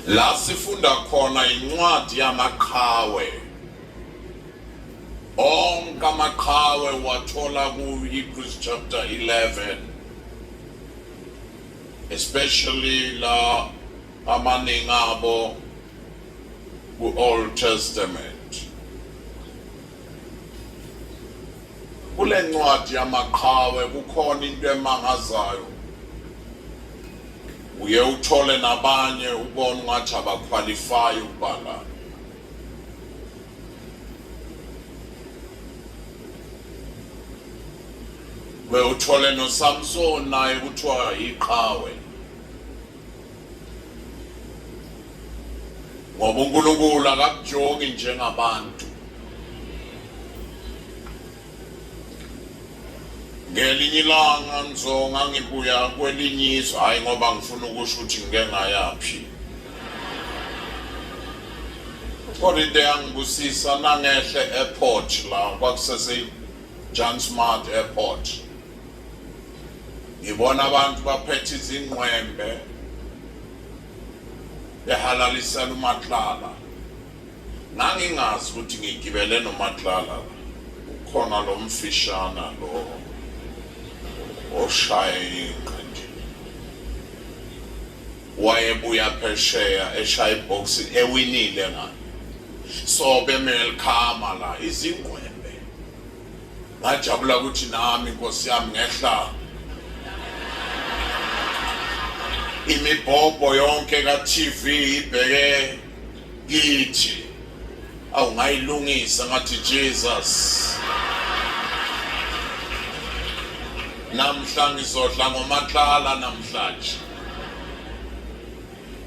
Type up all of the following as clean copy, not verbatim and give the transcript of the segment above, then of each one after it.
La sifunda khona incwadi yamaqhawe. Onke amaqhawe wathola ku-Hebrews chapter 11. Especially la amaningi abo ku-Old Testament. Kule ncwadi yamaqhawe kukhona into emangazayo. Uye uthole nabanye ubone ngathi abaqualify ukubala. We uthole no Samson naye kuthiwa iqhawe. Ngoba uNkulunkulu akakujongi njengabantu. Ngelinye ilanga ngizonga ngibuya kwelinye izwe, hayi ngoba ngifuna ukusho ukuthi ngike ngayaphi. Kodwa into yangibusisa nangehle airport la kwakusese John Smart Airport. Ngibona abantu baphethe izingqwembe behalalisela uMatlala. Ngangingazi ukuthi ngigibele noMatlala. Ukhona lo mfishana lo oshaya inqindi. Wayebuya phesheya eshaya ibox ewinile ngani. So bemelkhama la izingqwembe. Ngajabula ukuthi nami Nkosi yami ngehla. Imibhobho yonke ka-TV ibheke kithi. Awungayilungisa ngathi Jesus. Namhla ngizodla ngoMatlala namhlanje.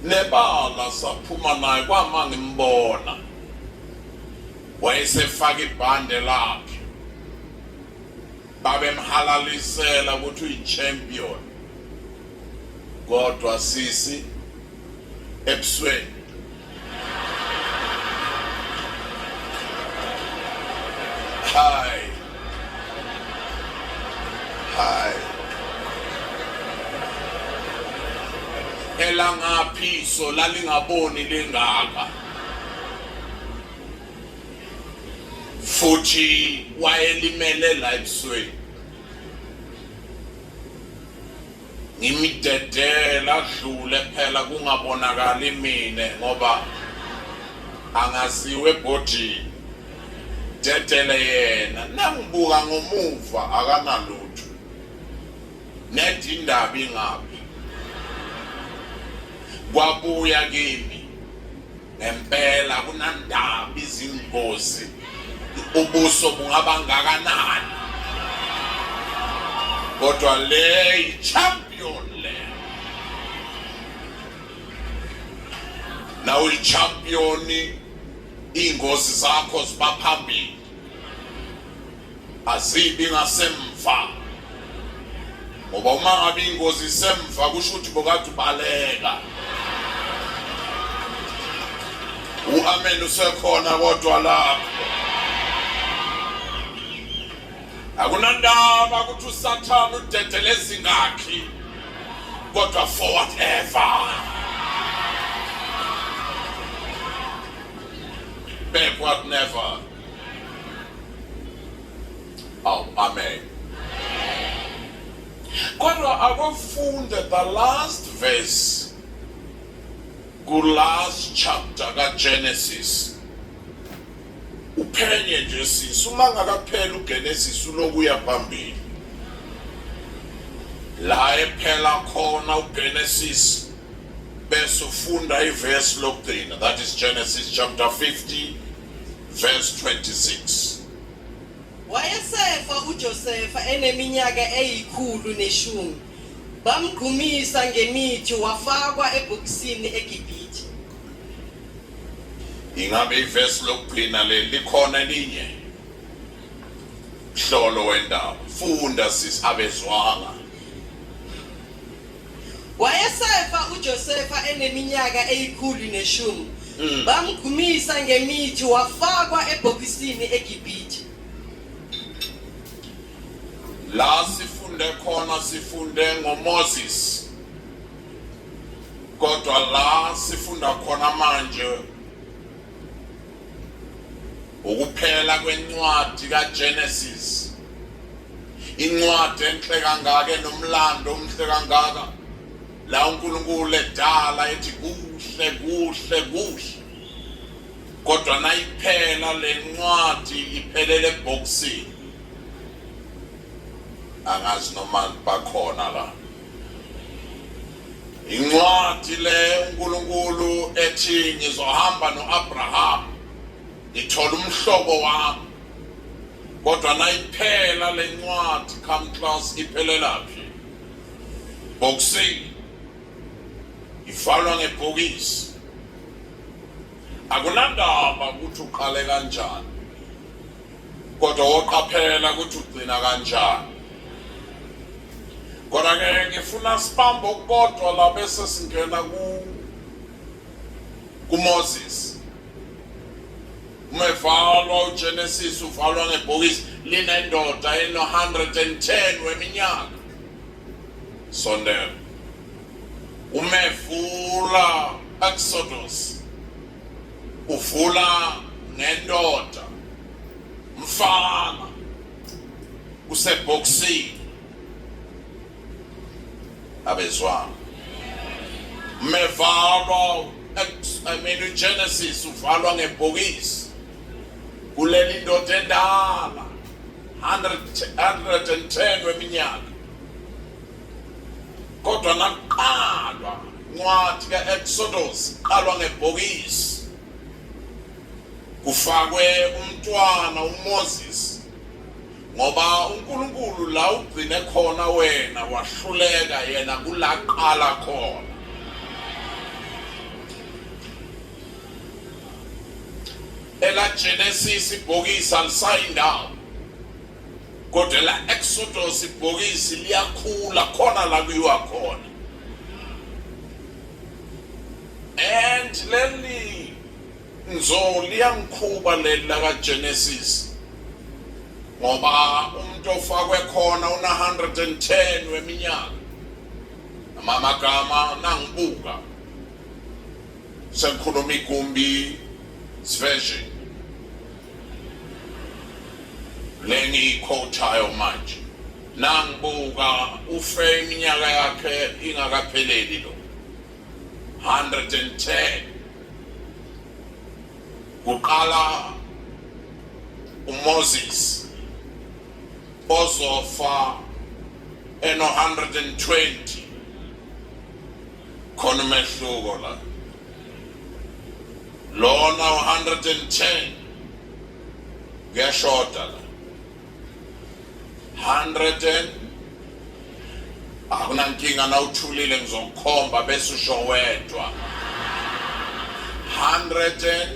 Nebala saphuma naye kwama ngimbona. Wayesefaka ibhande lakhe. Babemhalalisela ukuthi uyi-champion. Kodwa sisi ebusweni. Hi. Elangaphiso lalingaboni lengaka. Futhi wayelimele la ebusweni. Ngimidedela adlule phela kungabonakala imine ngoba angasiwe ebhodini. Dedele yena nangibuka ngomuva akanalutho. Nethi indaba ingaphi. Kwabuya kimi ngempela kunandaba izingozi. Ubuso bungaba ngakanani. Kodwa le champion le. Nawe champion ingozi zakho zibaphambili. Azibi ngasemva. Ngoba uma ngabe ingozi isemva kusho ukuthi bokade ubaleka. Uamen usekhona kodwa lapho. Akunandaba ukuthi uSathane udedeleza ingakhi. Kodwa for whatever. Backward never. Oh, amen. Kodwa akufunde the last verse ku last chapter ka Genesis. Uphenye nje sisi uma ngakaphela uGenesis ulokuya phambili. La ephela khona uGenesis bese ufunda iverse lokugcina, that is Genesis chapter 50 verse 26. Wayesefa uJosefa eneminyaka eyi110. Bamgqumisa ngemithi wafakwa ebhokisini eGibhithe. Ingabe iverse lokugcina le likhona elinye. Hlolo wendaba. Funda sis abezwanga. Wayesefa uJosefa eneminyaka eyi110. Bamgqumisa ngemithi wafakwa ebhokisini eGibhithe. La sifunde khona sifunde ngoMoses. Kodwa la sifunde sifunda khona manje ukuphela kwencwadi kaGenesis. Incwadi enhle kangaka enomlando omhle kangaka. La uNkulunkulu edala ethi kuhle kuhle kuhle. Kodwa nayiphela le ncwadi iphelele ebhokisini. Angazi noma bakhona la. Incwadi le uNkulunkulu ethi ngizohamba noAbraham ngithola umhlobo wami. Kodwa nayiphela le ncwadi come class iphelelaphi? Bhokisini. Ivalwa ngebhokisi. Akunandaba ukuthi uqale kanjani. Kodwa woqaphela ukuthi ugcina kanjani. Kodwa ke ngifuna sibambe okukodwa la bese singena kuMoses. Umevalwa uGenesis uvalwa ngebhokisi linendoda eno 110 weminyaka. Sondela. Umevula Exodus. Uvula ngendoda. Mfana. Usebhokisini. Abezwana. Mevalwa uGenesis uvalwa ngebhokisi. Kuleli ndoda endala 110 weminyaka. Kodwa naqalwa incwadi kaExodus qalwa ngebhokisi. Kufakwe umntwana uMoses. Ngoba uNkulunkulu la ugcine khona wena wahluleka yena kulaqala khona. Ela Genesis ibhokisi alisayindawo. Kodwa la Exodus ibhokisi liyakhula khona la kuyiwa khona. And leli liyangikhuba leli la kaGenesis. Ngoba umuntu ofakwe khona una 110 weminyaka. Amagama nangibuka. Sengikhuluma igumbi version. Lengi quotayo manje. Nangibuka ufe iminyaka yakhe ingakapheleli lo. 110. Kuqala uMoses ozofa eno 120. Khona umehluko la. Lona 110 kuyashoda la. 100 akunankinga na uthulile ngizokhomba bese usho wedwa. 100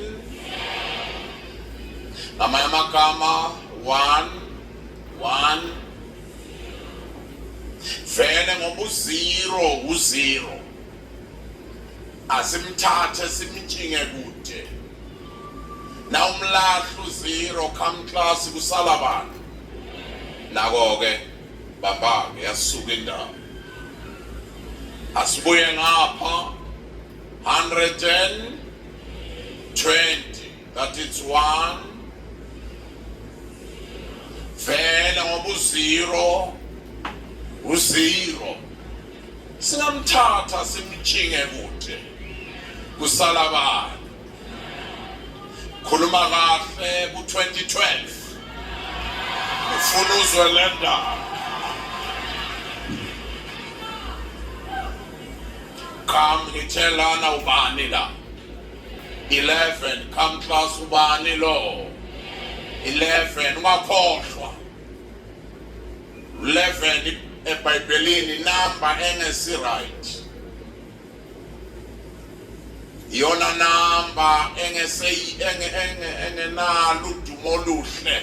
amagama 1 vele ngoba uzero asimthathe simtshinge kude. Na umlahlu 0 come class kusala abantu. Nako ke bamba yasuka indawo. Asibuye ngapha 120. That is 1. Vele ngoba uzero singamthatha simtshinge kude kusala abantu. Khuluma kahle ku2012 ufuna uzwe le ndaba. Come ngitshelana ubani la. 11 come class ubani lo. 11 ungakhohlwa. 11 eBhayibhelini number engesi right. Yona number engenalo udumo oluhle.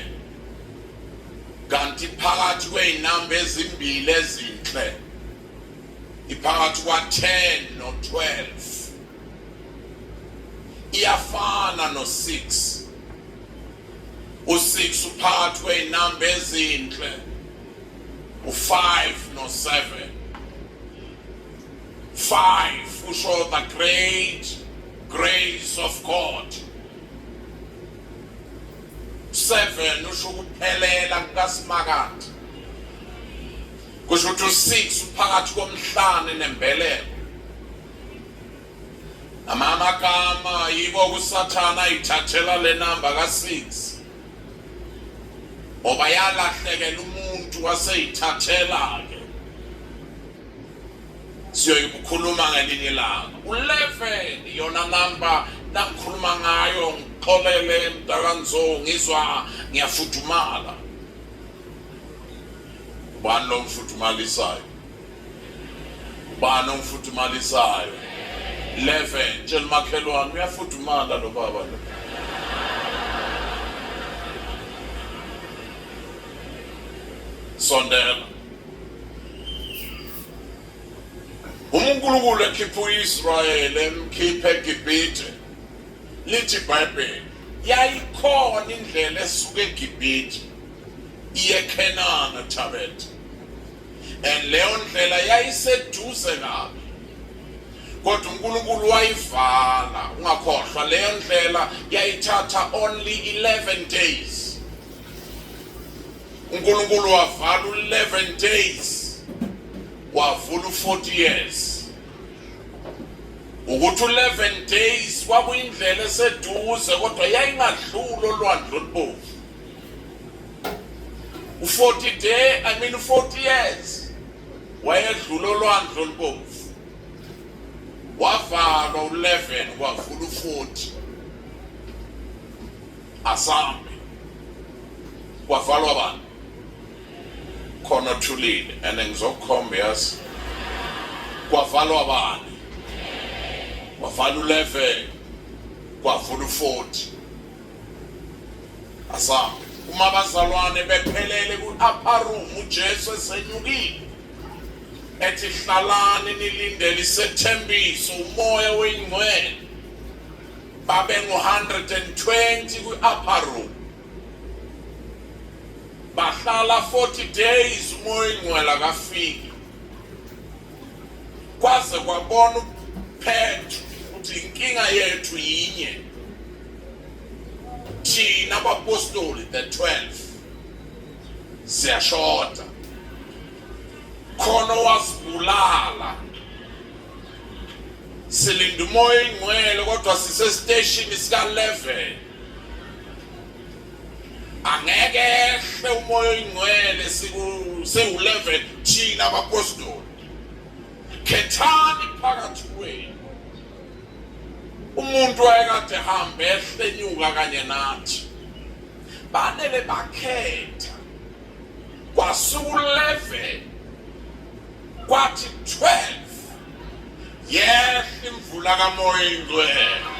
Kanti phakathi kweinamba ezimbili ezinhle. Iphakathi kwa10 no12. Iyafana no6. U6 uphakathi kweinamba ezinhle. U5 no7. 5 usho the great grace of God. 7 usho ukuphelela kukaSimakade. Kusho ukuthi 6 uphakathi komhlane nembeleko. Amagama yibo kuSathana ithathela le number ka6. Oba yalahlekela umuntu waseyithathela ke. Siyoyikhuluma ngelinye ilanga. 11 yona number nakhuluma ngayo ngixolele mntakanzo ngizwa ngiyafudumala. Ubani lo mfudumalisayo? Ubani omfudumalisayo? 11 nje makhelwane uyafudumala lo baba lo. Sondela. uNkulunkulu ekhipha uIsrayeli emkhipha eGibhithe. Lithi iBhayibheli yayikhona indlela esuka eGibhithe iye eKhenani eThabethe. Leyo ndlela yayiseduze kabi. Kodwa uNkulunkulu wayivala, ungakhohlwa leyo ndlela yayithatha only 11 days. uNkulunkulu wavala 11 days. Wavula 40 years. Ukuthi 11 days kwakuyindlela eseduze kodwa yayingadluli olwandle olubomvu. 40 years wayedlula olwandle olubomvu. Wavalwa 11 kwavula 40. Asambe. Kwavalwa abantu. Khona thulile ene ngizokukhomba yazi. Kwavalwa abantu. Kwavalwa 11 kwavula 40. Asambe. Uma bazalwane bephelele ku-upper room uJesu esenyukile. Ethi hlalani nilindele isethembiso umoya weNgcwele. Babe ngu-120 ku-upper room. Bahlala 40 days umoya weNgcwele akafiki. Kwaze kwabona uPetru ukuthi inkinga yethu yinye. Thina abapostoli the 12 siyashota. Khona wasibulala. Silinda umoya weNgcwele kodwa sisestation sika 11. Angeke ehle umoya weNgcwele siku-11 thina abapostoli. Khethani phakathi kwenu. Umuntu wayekade hamba ehle nyuka kanye nathi. Banele bakhetha. Kwasuku 11 kwathi 12 yehle imvula kamoya weNgcwele.